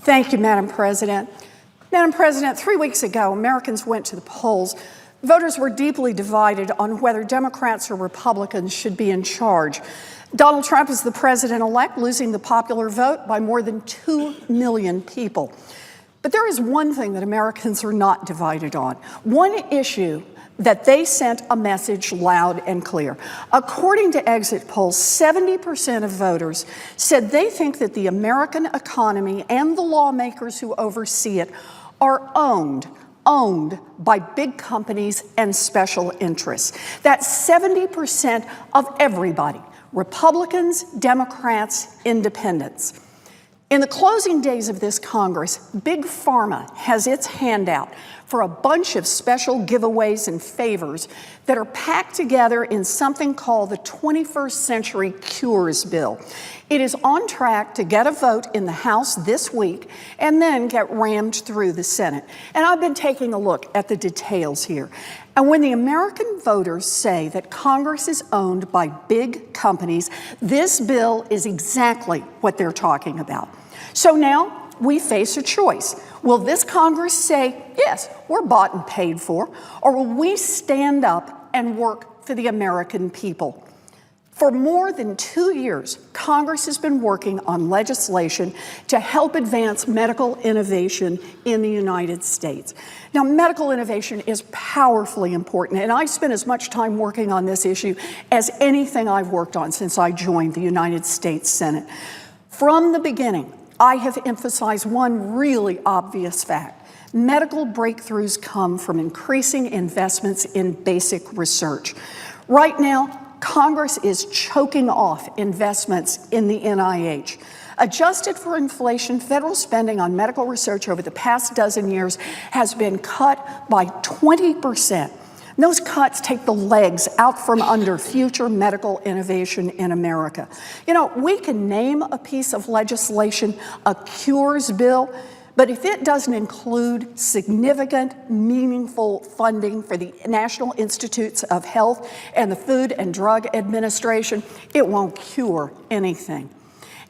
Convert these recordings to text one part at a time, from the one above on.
Thank you, Madam President. Madam President, 3 weeks ago, Americans went to the polls. Voters were deeply divided on whether Democrats or Republicans should be in charge. Donald Trump is the president-elect, losing the popular vote by more than 2 million people. But there is one thing that Americans are not divided on, one issue that they sent a message loud and clear. According to exit polls, 70% of voters said they think that the American economy and the lawmakers who oversee it are owned by big companies and special interests. That's 70% of everybody, Republicans, Democrats, independents. In the closing days of this Congress, Big Pharma has its hand out for a bunch of special giveaways and favors that are packed together in something called the 21st Century Cures Bill. It is on track to get a vote in the House this week and then get rammed through the Senate. And I've been taking a look at the details here. And when the American voters say that Congress is owned by big companies, this bill is exactly what they're talking about. So now we face a choice. Will this Congress say, yes, we're bought and paid for, or will we stand up and work for the American people? For more than 2 years, Congress has been working on legislation to help advance medical innovation in the United States. Now, medical innovation is powerfully important, and I spent as much time working on this issue as anything I've worked on since I joined the United States Senate. From the beginning, I have emphasized one really obvious fact. Medical breakthroughs come from increasing investments in basic research. Right now, Congress is choking off investments in the NIH. Adjusted for inflation, federal spending on medical research over the past dozen years has been cut by 20%. Those cuts take the legs out from under future medical innovation in America. You know, we can name a piece of legislation a cures bill, but if it doesn't include significant, meaningful funding for the National Institutes of Health and the Food and Drug Administration, it won't cure anything.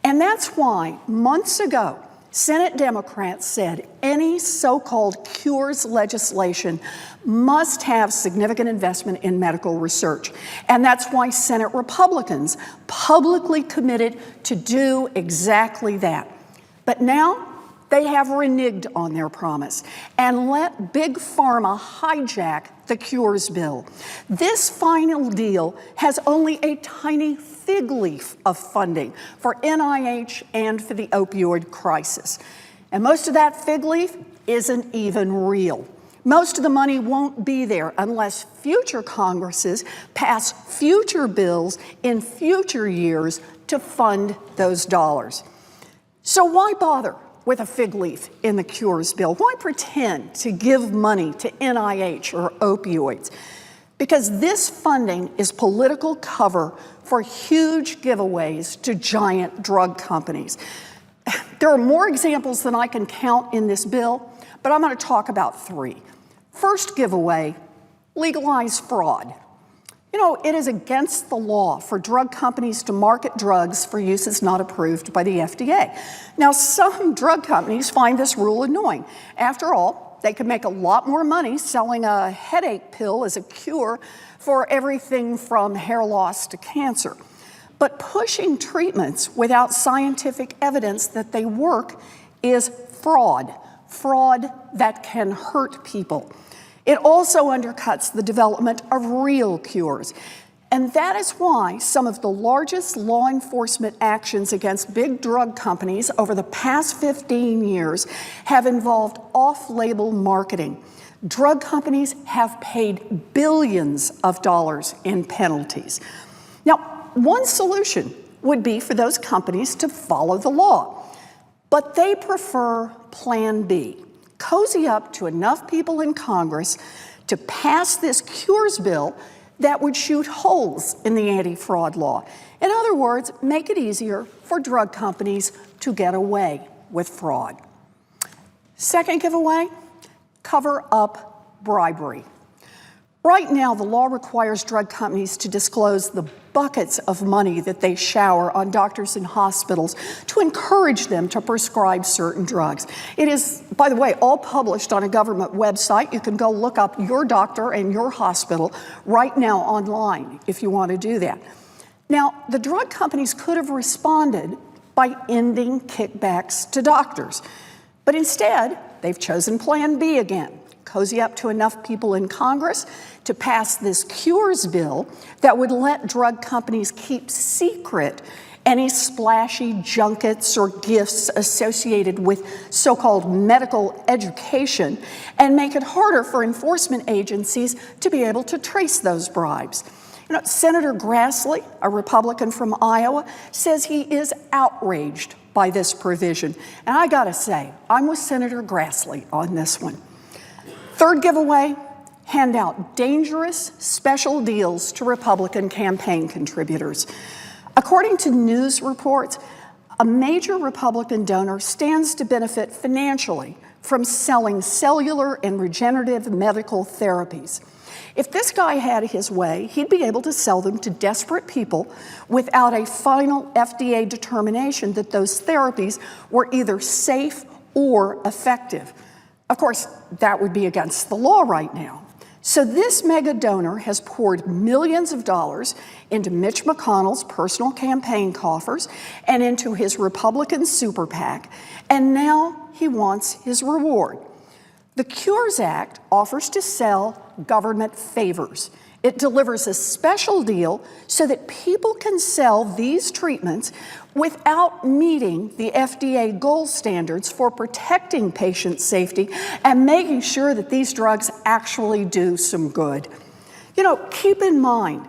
And that's why months ago, Senate Democrats said any so-called cures legislation must have significant investment in medical research. And that's why Senate Republicans publicly committed to do exactly that. But now they have reneged on their promise and let Big Pharma hijack the cures bill. This final deal has only a tiny fig leaf of funding for NIH and for the opioid crisis. And most of that fig leaf isn't even real. Most of the money won't be there unless future Congresses pass future bills in future years to fund those dollars. So why bother with a fig leaf in the cures bill? Why pretend to give money to NIH or opioids? Because this funding is political cover for huge giveaways to giant drug companies. There are more examples than I can count in this bill, but I'm going to talk about 3. First giveaway, legalize fraud. You know, it is against the law for drug companies to market drugs for uses not approved by the FDA. Now, some drug companies find this rule annoying. After all, they could make a lot more money selling a headache pill as a cure for everything from hair loss to cancer. But pushing treatments without scientific evidence that they work is fraud that can hurt people. It also undercuts the development of real cures. And that is why some of the largest law enforcement actions against big drug companies over the past 15 years have involved off-label marketing. Drug companies have paid billions of dollars in penalties. Now, one solution would be for those companies to follow the law, but they prefer Plan B. Cozy up to enough people in Congress to pass this cures bill that would shoot holes in the anti-fraud law. In other words, make it easier for drug companies to get away with fraud. Second giveaway, cover up bribery. Right now, the law requires drug companies to disclose the buckets of money that they shower on doctors and hospitals to encourage them to prescribe certain drugs. It is, by the way, all published on a government website. You can go look up your doctor and your hospital right now online if you want to do that. Now, the drug companies could have responded by ending kickbacks to doctors, but instead, they've chosen Plan B again. Cozy up to enough people in Congress to pass this Cures bill that would let drug companies keep secret any splashy junkets or gifts associated with so-called medical education and make it harder for enforcement agencies to be able to trace those bribes. You know, Senator Grassley, a Republican from Iowa, says he is outraged by this provision. And I gotta say, I'm with Senator Grassley on this one. Third giveaway, hand out dangerous special deals to Republican campaign contributors. According to news reports, a major Republican donor stands to benefit financially from selling cellular and regenerative medical therapies. If this guy had his way, he'd be able to sell them to desperate people without a final FDA determination that those therapies were either safe or effective. Of course, that would be against the law right now. So this mega donor has poured millions of dollars into Mitch McConnell's personal campaign coffers and into his Republican super PAC, and now he wants his reward. The Cures Act offers to sell government favors. It delivers a special deal so that people can sell these treatments without meeting the FDA gold standards for protecting patient safety and making sure that these drugs actually do some good. You know, keep in mind,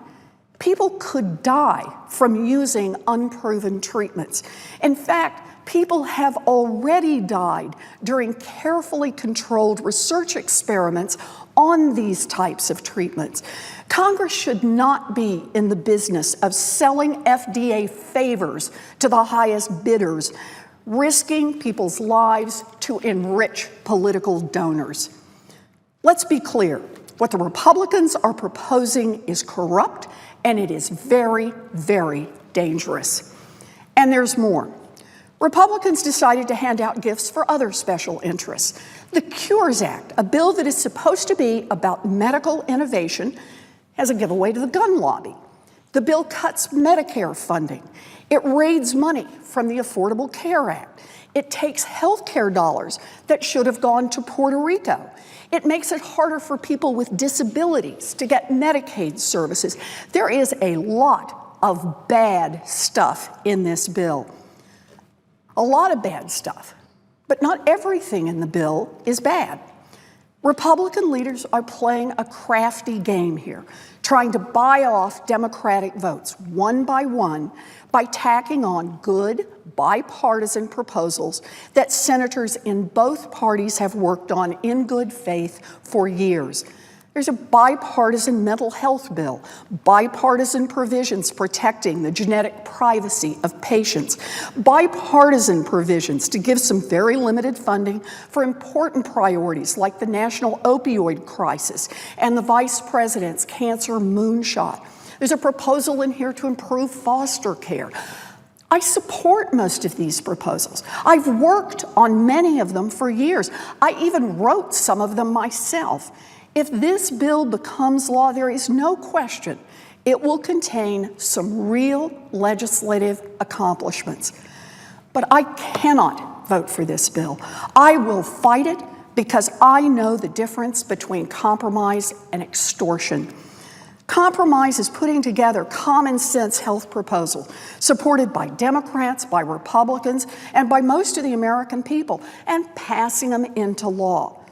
people could die from using unproven treatments. In fact, people have already died during carefully controlled research experiments on these types of treatments. Congress should not be in the business of selling FDA favors to the highest bidders, risking people's lives to enrich political donors. Let's be clear, what the Republicans are proposing is corrupt, and it is very, very dangerous. And there's more. Republicans decided to hand out gifts for other special interests. The Cures Act, a bill that is supposed to be about medical innovation, has a giveaway to the gun lobby. The bill cuts Medicare funding. It raids money from the Affordable Care Act. It takes health care dollars that should have gone to Puerto Rico. It makes it harder for people with disabilities to get Medicaid services. There is a lot of bad stuff in this bill. A lot of bad stuff, but not everything in the bill is bad. Republican leaders are playing a crafty game here, trying to buy off Democratic votes one by one by tacking on good bipartisan proposals that senators in both parties have worked on in good faith for years. There's a bipartisan mental health bill, bipartisan provisions protecting the genetic privacy of patients, bipartisan provisions to give some very limited funding for important priorities like the national opioid crisis and the vice president's cancer moonshot. There's a proposal in here to improve foster care. I support most of these proposals. I've worked on many of them for years. I even wrote some of them myself. If this bill becomes law, there is no question it will contain some real legislative accomplishments. But I cannot vote for this bill. I will fight it because I know the difference between compromise and extortion. Compromise is putting together common sense health proposals supported by Democrats, by Republicans, and by most of the American people, and passing them into law.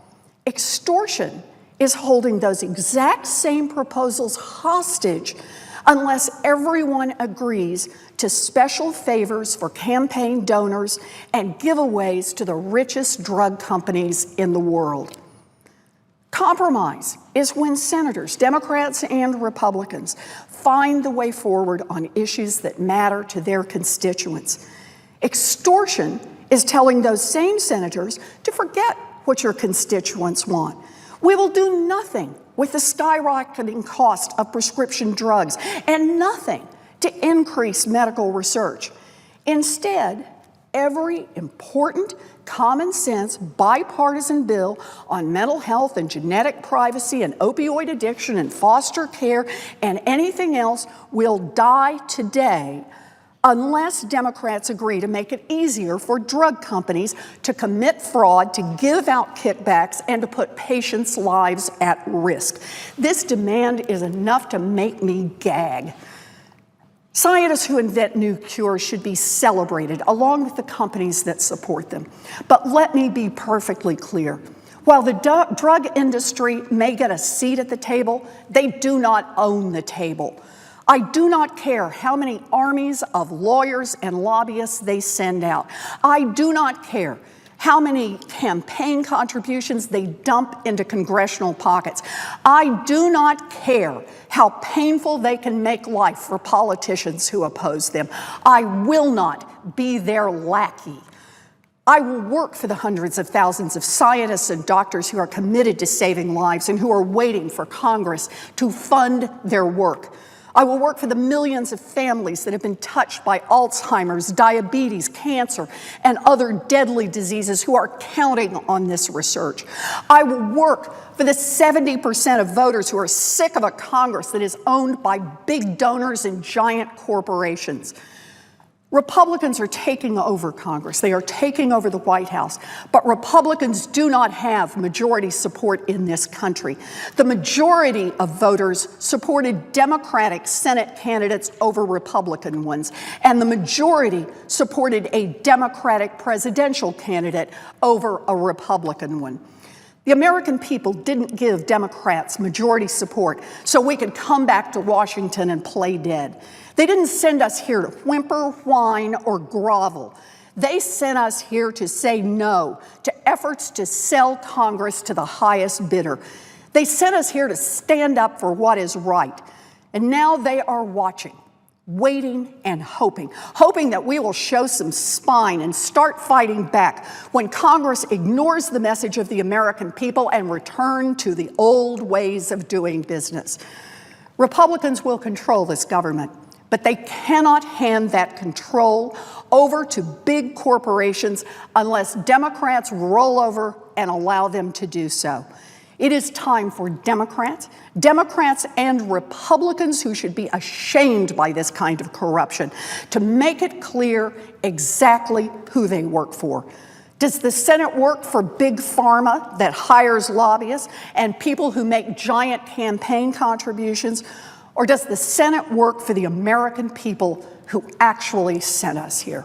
Extortion is holding those exact same proposals hostage unless everyone agrees to special favors for campaign donors and giveaways to the richest drug companies in the world. Compromise is when senators, Democrats and Republicans, find the way forward on issues that matter to their constituents. Extortion is telling those same senators to forget what your constituents want. We will do nothing with the skyrocketing cost of prescription drugs and nothing to increase medical research. Instead, every important, common sense, bipartisan bill on mental health and genetic privacy and opioid addiction and foster care and anything else will die today unless Democrats agree to make it easier for drug companies to commit fraud, to give out kickbacks, and to put patients' lives at risk. This demand is enough to make me gag. Scientists who invent new cures should be celebrated, along with the companies that support them. But let me be perfectly clear. While the drug industry may get a seat at the table, they do not own the table. I do not care how many armies of lawyers and lobbyists they send out. I do not care how many campaign contributions they dump into congressional pockets. I do not care how painful they can make life for politicians who oppose them. I will not be their lackey. I will work for the hundreds of thousands of scientists and doctors who are committed to saving lives and who are waiting for Congress to fund their work. I will work for the millions of families that have been touched by Alzheimer's, diabetes, cancer, and other deadly diseases who are counting on this research. I will work for the 70% of voters who are sick of a Congress that is owned by big donors and giant corporations. Republicans are taking over Congress. They are taking over the White House. But Republicans do not have majority support in this country. The majority of voters supported Democratic Senate candidates over Republican ones, and the majority supported a Democratic presidential candidate over a Republican one. The American people didn't give Democrats majority support so we could come back to Washington and play dead. They didn't send us here to whimper, whine, or grovel. They sent us here to say no to efforts to sell Congress to the highest bidder. They sent us here to stand up for what is right. And now they are watching, waiting and hoping that we will show some spine and start fighting back when Congress ignores the message of the American people and return to the old ways of doing business. Republicans will control this government, but they cannot hand that control over to big corporations unless Democrats roll over and allow them to do so. It is time for Democrats and Republicans who should be ashamed by this kind of corruption to make it clear exactly who they work for. Does the Senate work for big pharma that hires lobbyists and people who make giant campaign contributions? Or does the Senate work for the American people who actually sent us here?